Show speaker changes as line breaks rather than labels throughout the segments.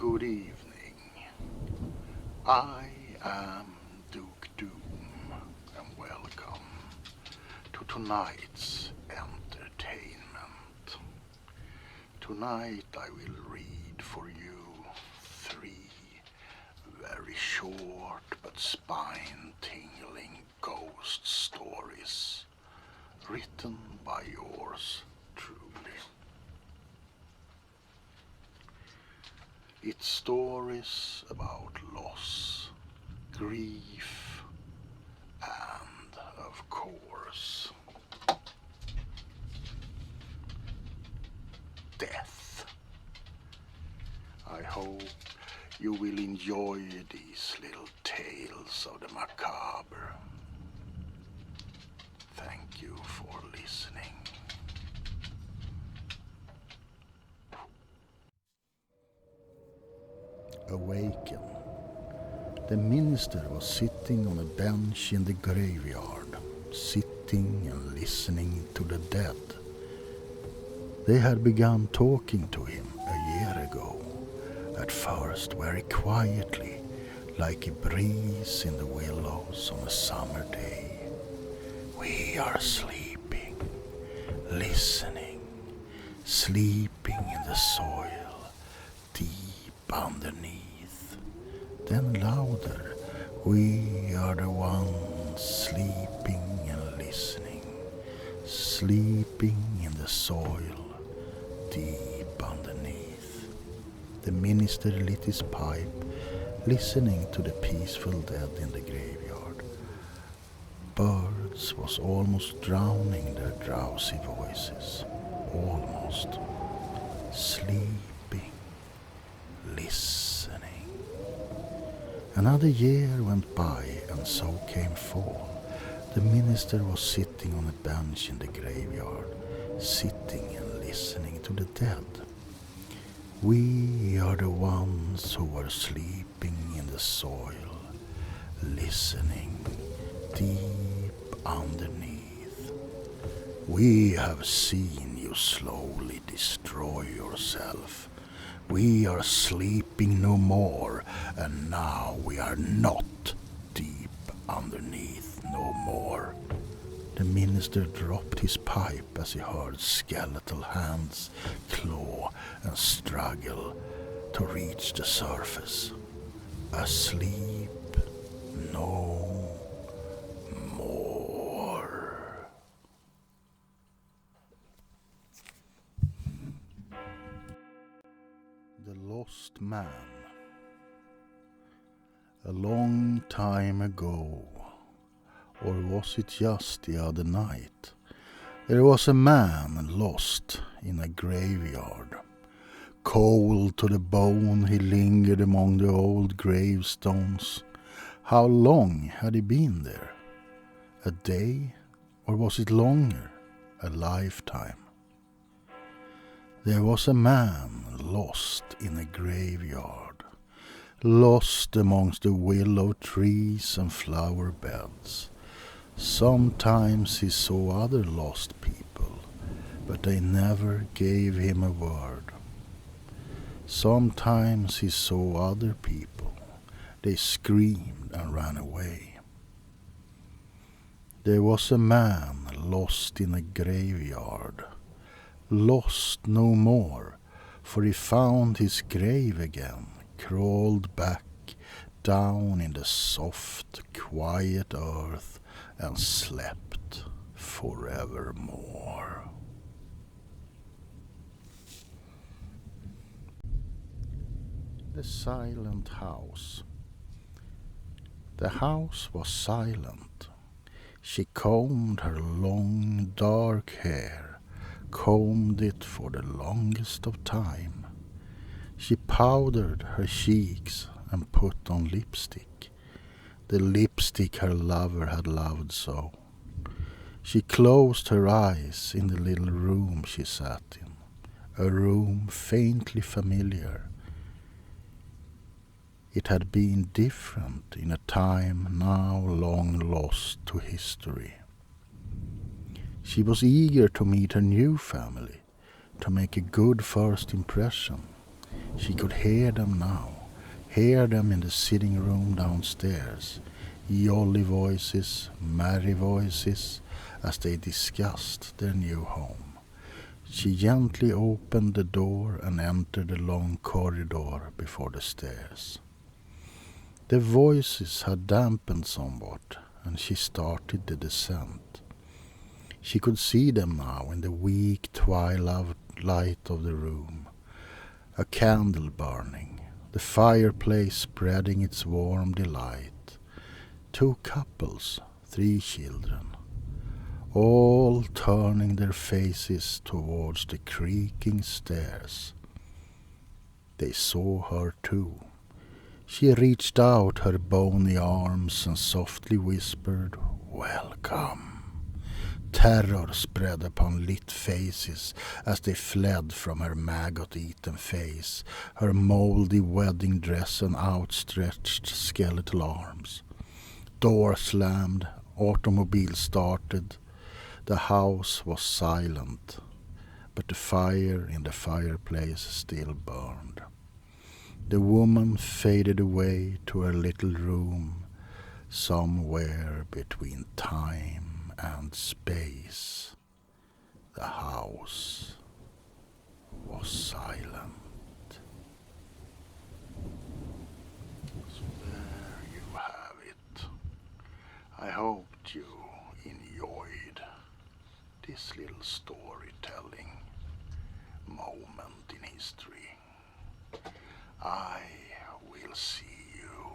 Good evening. I am Duke Doom, and welcome to tonight's entertainment. Tonight I will read for you 3 very short but spine-tingling ghost stories written by yours truly. It's stories about loss, grief, and, of course, death. I hope you will enjoy these little tales of the macabre. Thank you for listening. Awaken. The minister was sitting on a bench in the graveyard, sitting and listening to the dead. They had begun talking to him a year ago, at first very quietly, like a breeze in the willows on a summer day. We are sleeping, listening, sleeping in the soil, deep underneath. Then louder, we are the ones sleeping and listening, sleeping in the soil, deep underneath. The minister lit his pipe, listening to the peaceful dead in the graveyard. Birds was almost drowning their drowsy voices, almost. Sleeping, listening. Another year went by, and so came fall. The minister was sitting on a bench in the graveyard, sitting and listening to the dead. We are the ones who are sleeping in the soil, listening deep underneath. We have seen you slowly destroy yourself. We are sleeping no more, and now we are not deep underneath no more. The minister dropped his pipe as he heard skeletal hands claw and struggle to reach the surface. Asleep no more. The Lost Man. A long time ago, or was it just the other night, there was a man lost in a graveyard. Cold to the bone, he lingered among the old gravestones. How long had he been there? A day, or was it longer? A lifetime. There was a man lost in a graveyard, lost amongst the willow trees and flower beds. Sometimes he saw other lost people, but they never gave him a word. Sometimes he saw other people. They screamed and ran away. There was a man lost in a graveyard, lost no more, for he found his grave again, crawled back down in the soft, quiet earth, and slept forevermore. The silent house. The house was silent. She combed her long dark hair, combed it for the longest of time. She powdered her cheeks and put on lipstick, the lipstick her lover had loved so. She closed her eyes in the little room she sat in, a room faintly familiar. It had been different in a time now long lost to history. She was eager to meet her new family, to make a good first impression. She could hear them now, hear them in the sitting room downstairs, jolly voices, merry voices, as they discussed their new home. She gently opened the door and entered the long corridor before the stairs. The voices had dampened somewhat, and she started the descent. She could see them now in the weak twilight light of the room. A candle burning, the fireplace spreading its warm delight. 2 couples, 3 children, all turning their faces towards the creaking stairs. They saw her too. She reached out her bony arms and softly whispered, "Welcome." Terror spread upon lit faces as they fled from her maggot-eaten face, her mouldy wedding dress and outstretched skeletal arms. Door slammed, automobile started. The house was silent, but the fire in the fireplace still burned. The woman faded away to her little room, somewhere between time and space. The house was silent. So there you have it. I hoped you enjoyed this little storytelling moment in history. I will see you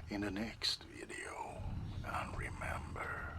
in the next video, and remember,